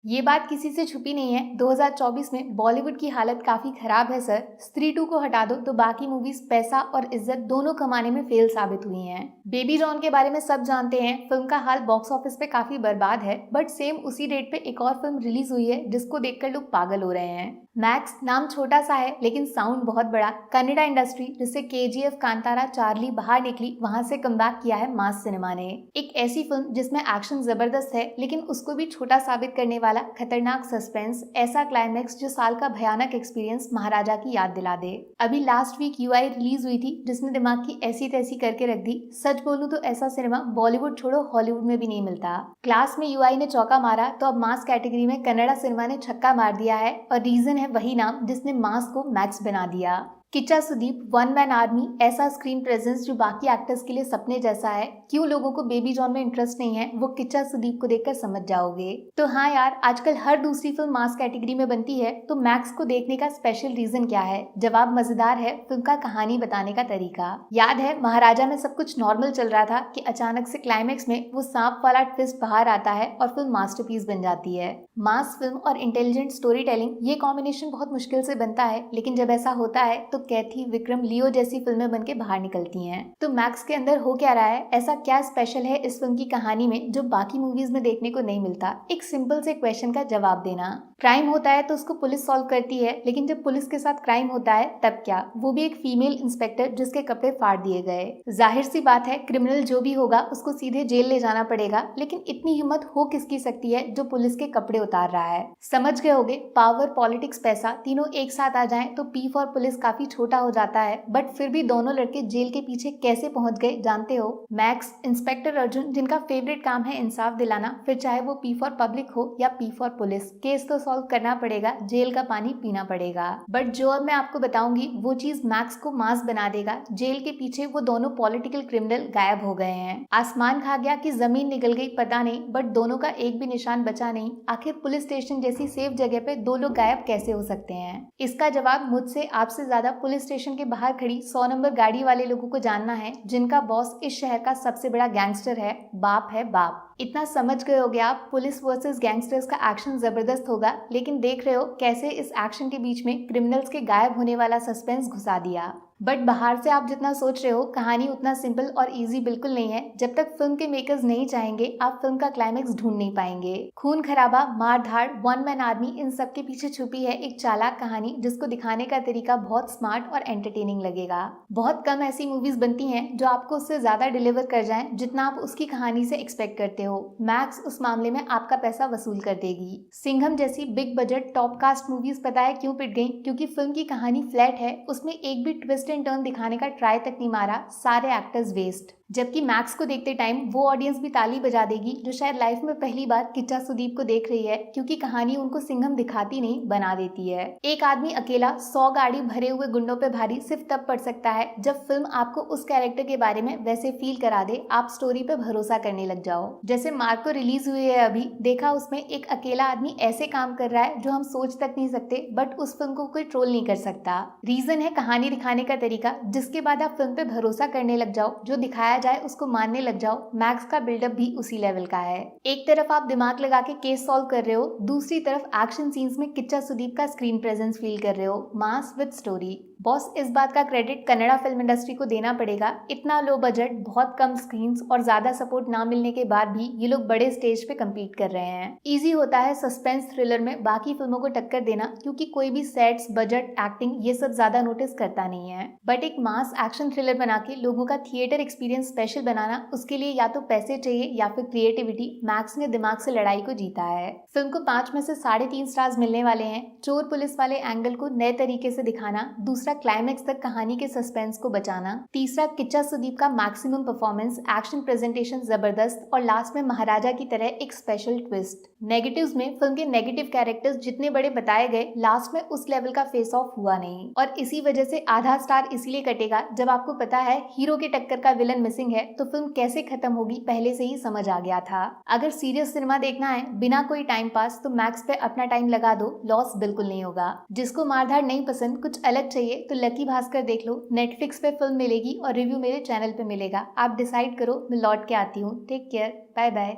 ये बात किसी से छुपी नहीं है। 2024 में बॉलीवुड की हालत काफी खराब है सर। स्त्री 2 को हटा दो तो बाकी मूवीज पैसा और इज्जत दोनों कमाने में फेल साबित हुई हैं। बेबी जॉन के बारे में सब जानते हैं। फिल्म का हाल बॉक्स ऑफिस पे काफी बर्बाद है, बट सेम उसी डेट पे एक और फिल्म रिलीज हुई है जिसको देखकर लोग पागल हो रहे हैं। मैक्स नाम छोटा सा है लेकिन साउंड बहुत बड़ा। कन्नड़ा इंडस्ट्री जिससे केजीएफ, कांतारा, चार्ली बाहर निकली, वहां से कमबैक किया है मास सिनेमा ने। एक ऐसी फिल्म जिसमें एक्शन जबरदस्त है लेकिन उसको भी छोटा साबित करने वाला खतरनाक सस्पेंस, ऐसा क्लाइमेक्स जो साल का भयानक एक्सपीरियंस महाराजा की याद दिला दे। अभी लास्ट वीक यूआई रिलीज हुई थी जिसने दिमाग की ऐसी तैसी करके रख दी। सच बोलूं तो ऐसा सिनेमा बॉलीवुड छोड़ो हॉलीवुड में भी नहीं मिलता। क्लास में यूआई ने चौका मारा तो अब मास कैटेगरी में कन्नड़ा सिनेमा ने छक्का मार दिया है, और रीजन है वही नाम जिसने मास को मैक्स बना दिया। Kichcha Sudeep, one man army, ऐसा स्क्रीन प्रेजेंस जो बाकी एक्टर्स के लिए सपने जैसा है। क्यों लोगों को बेबी जॉन में इंटरेस्ट नहीं है वो किच्चा सुदीप को देखकर समझ जाओगे। तो हाँ यार, आजकल हर दूसरी फिल्म मास कैटेगरी में बनती है, तो मैक्स को देखने का स्पेशल रीजन क्या है? जवाब मजेदार है, फिल्म का कहानी बताने का तरीका। याद है महाराजा में सब कुछ नॉर्मल चल रहा था कि अचानक से क्लाइमेक्स में वो सांप वाला ट्विस्ट बाहर आता है और फिल्म मास्टरपीस बन जाती है। मास फिल्म और इंटेलिजेंट स्टोरी टेलिंग, ये कॉम्बिनेशन बहुत मुश्किल से बनता है, लेकिन जब ऐसा होता है तो कैथी, विक्रम, लियो जैसी फिल्में बनके बाहर निकलती हैं। तो मैक्स के अंदर हो क्या रहा है? ऐसा क्या स्पेशल है इस फिल्म की कहानी में जो बाकी मूवीज में देखने को नहीं मिलता? एक सिंपल से क्वेश्चन का जवाब देना। क्राइम होता है तो उसको पुलिस सॉल्व करती है, लेकिन जब पुलिस के साथ क्राइम होता है तब क्या? वो भी एक फीमेल इंस्पेक्टर जिसके कपड़े फाड़ दिए गए। जाहिर सी बात है, क्रिमिनल जो भी होगा उसको सीधे जेल ले जाना पड़ेगा, लेकिन इतनी हिम्मत हो किसकी सकती है जो पुलिस के कपड़े उतार रहा है? समझ गए होगे, पावर, पॉलिटिक्स, पैसा तीनों एक साथ आ जाएं तो पी फॉर पुलिस काफी छोटा हो जाता है। बट फिर भी दोनों लड़के जेल के पीछे कैसे पहुंच गए जानते हो? मैक्स, इंस्पेक्टर अर्जुन, जिनका फेवरेट काम है इंसाफ दिलाना, फिर चाहे वो पी फॉर पब्लिक हो या पी फॉर पुलिस, केस तो सॉल्व करना पड़ेगा, जेल का पानी पीना पड़ेगा। बट जो अब मैं आपको बताऊंगी वो चीज मैक्स को मास बना देगा। जेल के पीछे वो दोनों पॉलिटिकल क्रिमिनल गायब हो गए हैं। आसमान खा गया कि जमीन निकल गई पता नहीं, बट दोनों का एक भी निशान बचा नहीं। आखिर पुलिस स्टेशन जैसी सेफ जगह पे दो लोग गायब कैसे हो सकते हैं? इसका जवाब मुझसे आपसे ज्यादा पुलिस स्टेशन के बाहर खड़ी 100 नंबर गाड़ी वाले लोगों को जानना है, जिनका बॉस इस शहर का सबसे बड़ा गैंगस्टर है। बाप है बाप। इतना समझ गए होगे आप, पुलिस वर्सेस गैंगस्टर्स का एक्शन जबरदस्त होगा, लेकिन देख रहे हो कैसे इस एक्शन के बीच में क्रिमिनल्स के गायब होने वाला सस्पेंस घुसा दिया। बट बाहर से आप जितना सोच रहे हो, कहानी उतना सिंपल और इजी बिल्कुल नहीं है। जब तक फिल्म के मेकर्स नहीं चाहेंगे, आप फिल्म का क्लाइमेक्स ढूंढ नहीं पाएंगे। खून खराबा, मार धाड़, वन मैन आर्मी, इन सब के पीछे छुपी है एक चालाक कहानी जिसको दिखाने का तरीका बहुत स्मार्ट और एंटरटेनिंग लगेगा। बहुत कम ऐसी मूवीज बनती हैं जो आपको उससे ज्यादा डिलीवर कर जाएं जितना आप उसकी कहानी से एक्सपेक्ट करते हो। मैक्स उस मामले में आपका पैसा वसूल कर देगी। सिंघम जैसी big budget top cast movies पता है क्यों पिट गई? क्योंकि फिल्म की कहानी फ्लैट है, उसमें एक भी ट्विस्ट एंड टर्न दिखाने का ट्राई तक नहीं मारा, सारे एक्टर्स वेस्ट। जबकि मैक्स को देखते टाइम वो ऑडियंस भी ताली बजा देगी जो शायद लाइफ में पहली बार किच्चा सुदीप को देख रही है, क्योंकि कहानी उनको सिंघम दिखाती नहीं, बना देती है। एक आदमी अकेला 100 गाड़ी भरे हुए गुंडों पे भारी सिर्फ तब पड़ सकता है जब फिल्म आपको उस कैरेक्टर के बारे में वैसे फील करा दे, आप स्टोरी पे भरोसा करने लग जाओ। जैसे मार्को रिलीज हुई है अभी, देखा उसमें एक अकेला आदमी ऐसे काम कर रहा है जो हम सोच तक नहीं सकते, बट उस फिल्म को कोई ट्रोल नहीं कर सकता। रीजन है कहानी दिखाने का तरीका, जिसके बाद आप फिल्म पे भरोसा करने लग जाओ, जो दिखाया जाए उसको मानने लग जाओ। मैक्स का बिल्डअप भी उसी लेवल का है। एक तरफ आप दिमाग लगा के केस सॉल्व कर रहे हो, दूसरी तरफ एक्शन सीन्स में किच्चा सुदीप का स्क्रीन प्रेजेंस फील कर रहे हो। Mass with story. बॉस, इस बात का क्रेडिट कन्नड़ा फिल्म इंडस्ट्री को देना पड़ेगा। इतना लो बजट, बहुत कम स्क्रीन्स और ज्यादा सपोर्ट ना मिलने के बाद भी ये लोग बड़े स्टेज पे कम्पीट कर रहे हैं। इजी होता है सस्पेंस थ्रिलर में बाकी फिल्मों को टक्कर देना, क्योंकि कोई भी सेट्स, बजट, एक्टिंग ये सब ज्यादा नोटिस करता नहीं है। बट एक मास एक्शन थ्रिलर बना के लोगों का थिएटर एक्सपीरियंस स्पेशल बनाना, उसके लिए या तो पैसे चाहिए या फिर क्रिएटिविटी। मैक्स ने दिमाग से लड़ाई को जीता है। फिल्म को 5 में से 3.5 स्टार्स मिलने वाले हैं। चोर पुलिस वाले एंगल को नए तरीके से दिखाना, दूसरा क्लाइमेक्स तक कहानी के सस्पेंस को बचाना, तीसरा किच्चा सुदीप का मैक्सिमम परफॉर्मेंस, एक्शन प्रेजेंटेशन जबरदस्त, और लास्ट में महाराजा की तरह एक स्पेशल ट्विस्ट। नेगेटिव्स में फिल्म के नेगेटिव कैरेक्टर्स जितने बड़े बताए गए, लास्ट में उस लेवल का फेस ऑफ हुआ नहीं, और इसी वजह से आधा स्टार इसलिए कटेगा। जब आपको पता है हीरो के टक्कर का विलन मिसिंग है तो फिल्म कैसे खत्म होगी पहले से ही समझ आ गया था। अगर सीरियस सिनेमा देखना है बिना कोई टाइम पास, तो मैक्स पे अपना टाइम लगा दो, लॉस बिल्कुल नहीं होगा। जिसको मारधाड़ नहीं पसंद, कुछ अलग चाहिए, तो लकी भास्कर देख लो। नेटफ्लिक्स पे फिल्म मिलेगी और रिव्यू मेरे चैनल पे मिलेगा। आप डिसाइड करो, मैं लौट के आती हूँ। Take care, bye bye.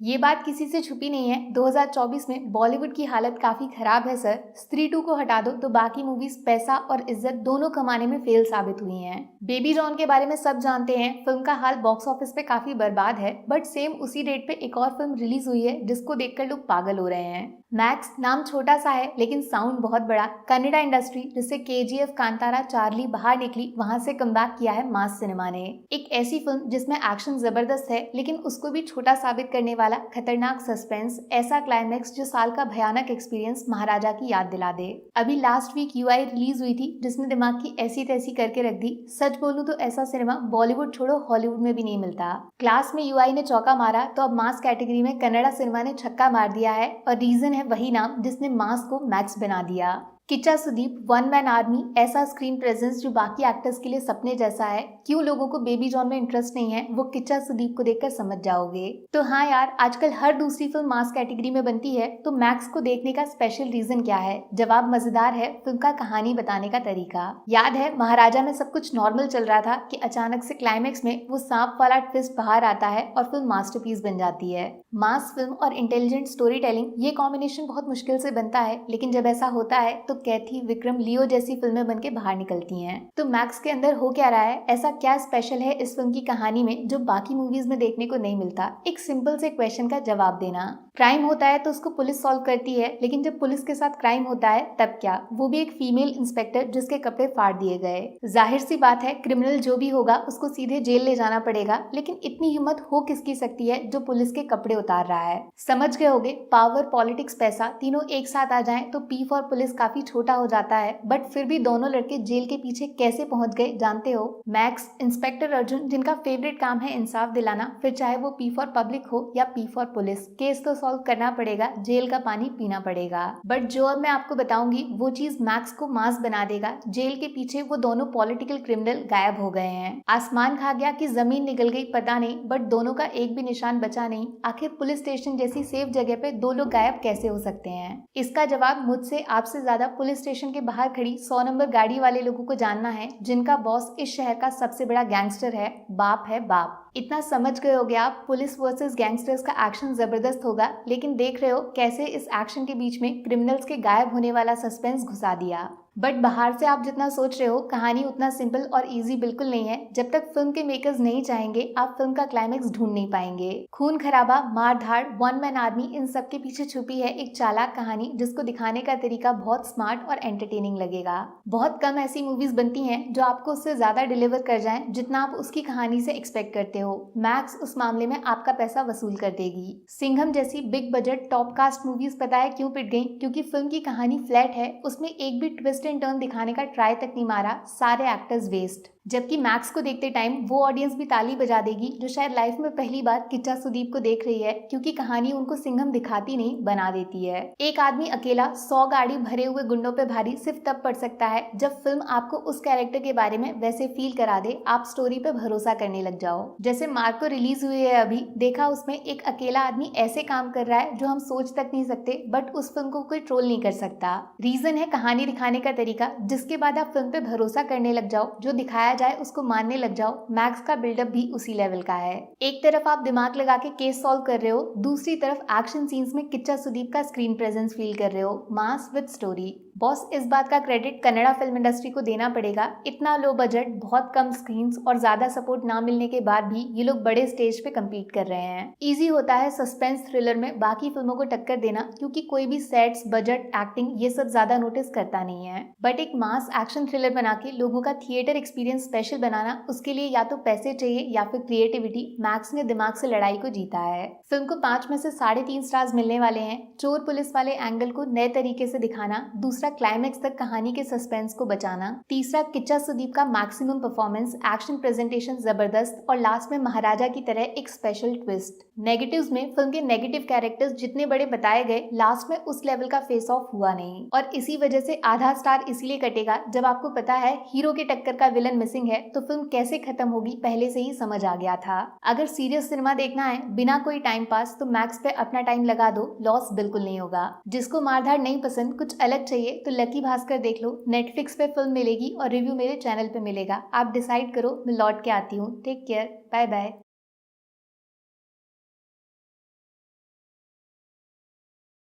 ये बात किसी से छुपी नहीं है, 2024 में बॉलीवुड की हालत काफी खराब है सर। स्त्री 2 को हटा दो तो बाकी मूवीज पैसा और इज्जत दोनों कमाने में फेल साबित हुई हैं। बेबी जॉन के बारे में सब जानते हैं, फिल्म का हाल बॉक्स ऑफिस पे काफी बर्बाद है, बट सेम उसी डेट पे एक और फिल्म रिलीज हुई है जिसको देखकर लोग पागल हो रहे हैं। मैक्स नाम छोटा सा है लेकिन साउंड बहुत बड़ा। कन्नड़ा इंडस्ट्री जिससे केजीएफ, कांतारा, चार्ली बाहर निकली, वहां से कमबैक किया है मास सिनेमा ने। एक ऐसी फिल्म जिसमें एक्शन जबरदस्त है लेकिन उसको भी छोटा साबित करने वाला खतरनाक सस्पेंस, ऐसा क्लाइमेक्स जो साल का भयानक एक्सपीरियंस महाराजा की याद दिला दे। अभी लास्ट वीक यूआई रिलीज हुई थी जिसने दिमाग की ऐसी तैसी करके रख दी। सच बोलूं तो ऐसा सिनेमा बॉलीवुड छोड़ो हॉलीवुड में भी नहीं मिलता। क्लास में यूआई ने चौका मारा तो अब मास कैटेगरी में कन्नड़ा सिनेमा ने छक्का मार दिया है, और रीजन है वही नाम जिसने मास को मैक्स बना दिया। Kichcha Sudeep, one man army, ऐसा स्क्रीन प्रेजेंस जो बाकी एक्टर्स के लिए सपने जैसा है। क्यों लोगों को बेबी जॉन में इंटरेस्ट नहीं है वो किच्चा सुदीप को देखकर समझ जाओगे। तो हाँ यार, आजकल हर दूसरी फिल्म मास कैटेगरी में बनती है, तो मैक्स को देखने का स्पेशल रीजन क्या है? जवाब मजेदार है, फिल्म का कहानी बताने का तरीका। याद है महाराजा में सब कुछ नॉर्मल चल रहा था कि अचानक से क्लाइमेक्स में वो सांप वाला ट्विस्ट बाहर आता है और फिल्म मास्टरपीस बन जाती है। मास फिल्म और इंटेलिजेंट स्टोरी टेलिंग, ये कॉम्बिनेशन बहुत मुश्किल से बनता है, लेकिन जब ऐसा होता है तो कैथी, विक्रम, लियो जैसी फिल्में बनके बाहर निकलती हैं। तो मैक्स के अंदर हो क्या रहा है? ऐसा क्या स्पेशल है इस फिल्म की कहानी में जो बाकी मूवीज में देखने को नहीं मिलता? एक सिंपल से क्वेश्चन का जवाब देना। क्राइम होता है तो उसको पुलिस सॉल्व करती है, लेकिन जब पुलिस के साथ क्राइम होता है तब क्या? वो भी एक फीमेल इंस्पेक्टर जिसके कपड़े फाड़ दिए गए। जाहिर सी बात है, क्रिमिनल जो भी होगा उसको सीधे जेल ले जाना पड़ेगा, लेकिन इतनी हिम्मत हो किसकी सकती है जो पुलिस के कपड़े उतार रहा है? समझ गए होगे, पावर, पॉलिटिक्स, पैसा तीनों एक साथ आ जाएं तो पी फॉर पुलिस काफी छोटा हो जाता है, बट फिर भी दोनों लड़के जेल के पीछे कैसे पहुंच गए जानते हो? मैक्स, इंस्पेक्टर अर्जुन, जिनका फेवरेट काम है इंसाफ दिलाना, फिर चाहे वो पी फॉर पब्लिक हो या पी फॉर पुलिस, केस तो सॉल्व करना पड़ेगा, जेल का पानी पीना पड़ेगा। बट जो अब मैं आपको बताऊंगी वो चीज मैक्स को मास बना देगा। जेल के पीछे वो दोनों पॉलिटिकल क्रिमिनल गायब हो गए हैं। आसमान खा गया कि जमीन निकल गई पता नहीं, बट दोनों का एक भी निशान बचा नहीं। आखिर पुलिस स्टेशन जैसी सेफ जगह पे दो लोग गायब कैसे हो सकते हैं? इसका जवाब मुझसे आपसे ज्यादा पुलिस स्टेशन के बाहर खड़ी 100 नंबर गाड़ी वाले लोगों को जानना है, जिनका बॉस इस शहर का सबसे बड़ा गैंगस्टर है, बाप है बाप। इतना समझ गए होगे आप, पुलिस वर्सेस गैंगस्टर्स का एक्शन जबरदस्त होगा, लेकिन देख रहे हो कैसे इस एक्शन के बीच में क्रिमिनल्स के गायब होने वाला सस्पेंस घुसा दिया। बट बाहर से आप जितना सोच रहे हो, कहानी उतना सिंपल और इजी बिल्कुल नहीं है। जब तक फिल्म के मेकर्स नहीं चाहेंगे, आप फिल्म का क्लाइमेक्स ढूंढ नहीं पाएंगे। खून खराबा, मार धाड़, वन मैन आर्मी, इन सब के पीछे छुपी है एक चालाक कहानी जिसको दिखाने का तरीका बहुत स्मार्ट और एंटरटेनिंग लगेगा। बहुत कम ऐसी मूवीज बनती हैं जो आपको उससे ज्यादा डिलीवर कर जाएं जितना आप उसकी कहानी से एक्सपेक्ट करते हो। मैक्स उस मामले में आपका पैसा वसूल कर देगी। सिंघम जैसी big budget top cast movies पता है क्यों पिट गई? क्योंकि फिल्म की कहानी फ्लैट है, उसमें एक भी ट्विस्ट एंड टर्न दिखाने का ट्राई तक नहीं मारा, सारे एक्टर्स वेस्ट। जबकि मैक्स को देखते टाइम वो ऑडियंस भी ताली बजा देगी जो शायद लाइफ में पहली बार किच्चा सुदीप को देख रही है, क्योंकि कहानी उनको सिंघम दिखाती नहीं बना देती है। एक आदमी अकेला 100 गाड़ी भरे हुए गुंडों पे भारी सिर्फ तब पड़ सकता है जब फिल्म आपको उस कैरेक्टर के बारे में वैसे फील करा दे, आप स्टोरी पे भरोसा करने लग जाओ। जैसे मार्को रिलीज हुई है अभी, देखा उसमें एक अकेला आदमी ऐसे काम कर रहा है जो हम सोच तक नहीं सकते, बट उस फिल्म को कोई ट्रोल नहीं कर सकता। रीजन है कहानी दिखाने का तरीका, जिसके बाद आप फिल्म पे भरोसा करने लग जाओ, जो दिखाया जाए उसको मानने लग जाओ। मैक्स का बिल्डअप भी उसी लेवल का है। एक तरफ आप दिमाग लगा के केस सॉल्व कर रहे हो, दूसरी तरफ एक्शन सीन्स में किच्चा सुदीप का स्क्रीन प्रेजेंस फील कर रहे हो। Mass with story. बॉस, इस बात का क्रेडिट कन्नड़ा फिल्म इंडस्ट्री को देना पड़ेगा। इतना लो बजट, बहुत कम स्क्रीन्स और ज्यादा सपोर्ट ना मिलने के बाद भी ये लोग बड़े स्टेज पे कम्पीट कर रहे हैं। इजी होता है सस्पेंस थ्रिलर में बाकी फिल्मों को टक्कर देना, क्योंकि कोई भी सेट्स, बजट, एक्टिंग ये सब ज्यादा नोटिस करता नहीं है। बट एक मास एक्शन थ्रिलर बना के लोगों का थिएटर एक्सपीरियंस स्पेशल बनाना, उसके लिए या तो पैसे चाहिए या फिर क्रिएटिविटी। मैक्स ने दिमाग से लड़ाई को जीता है। फिल्म को 5 में से 3.5 स्टार्स मिलने वाले हैं। चोर पुलिस वाले एंगल को नए तरीके से दिखाना, दूसरा क्लाइमेक्स तक कहानी के सस्पेंस को बचाना, तीसरा किच्चा सुदीप का मैक्सिमम परफॉर्मेंस, एक्शन प्रेजेंटेशन जबरदस्त, और लास्ट में महाराजा की तरह एक स्पेशल ट्विस्ट। नेगेटिव्स में फिल्म के नेगेटिव कैरेक्टर्स जितने बड़े बताए गए, लास्ट में उस लेवल का फेस ऑफ हुआ नहीं, और इसी वजह से आधा स्टार इसलिए कटेगा जब आपको पता है हीरो के टक्कर का विलन मिसिंग है, तो फिल्म कैसे खत्म होगी पहले से ही समझ आ गया था। अगर सीरियस सिनेमा देखना है बिना कोई टाइम पास, तो मैक्स पे अपना टाइम लगा दो, लॉस बिल्कुल नहीं होगा। जिसको मारधाड़ नहीं पसंद, कुछ अलग चाहिए, तो लकी भास्कर देख लो। नेटफ्लिक्स पे फिल्म मिलेगी और रिव्यू मेरे चैनल पे मिलेगा। आप डिसाइड करो, मैं लौट के आती हूँ। Take care, bye bye.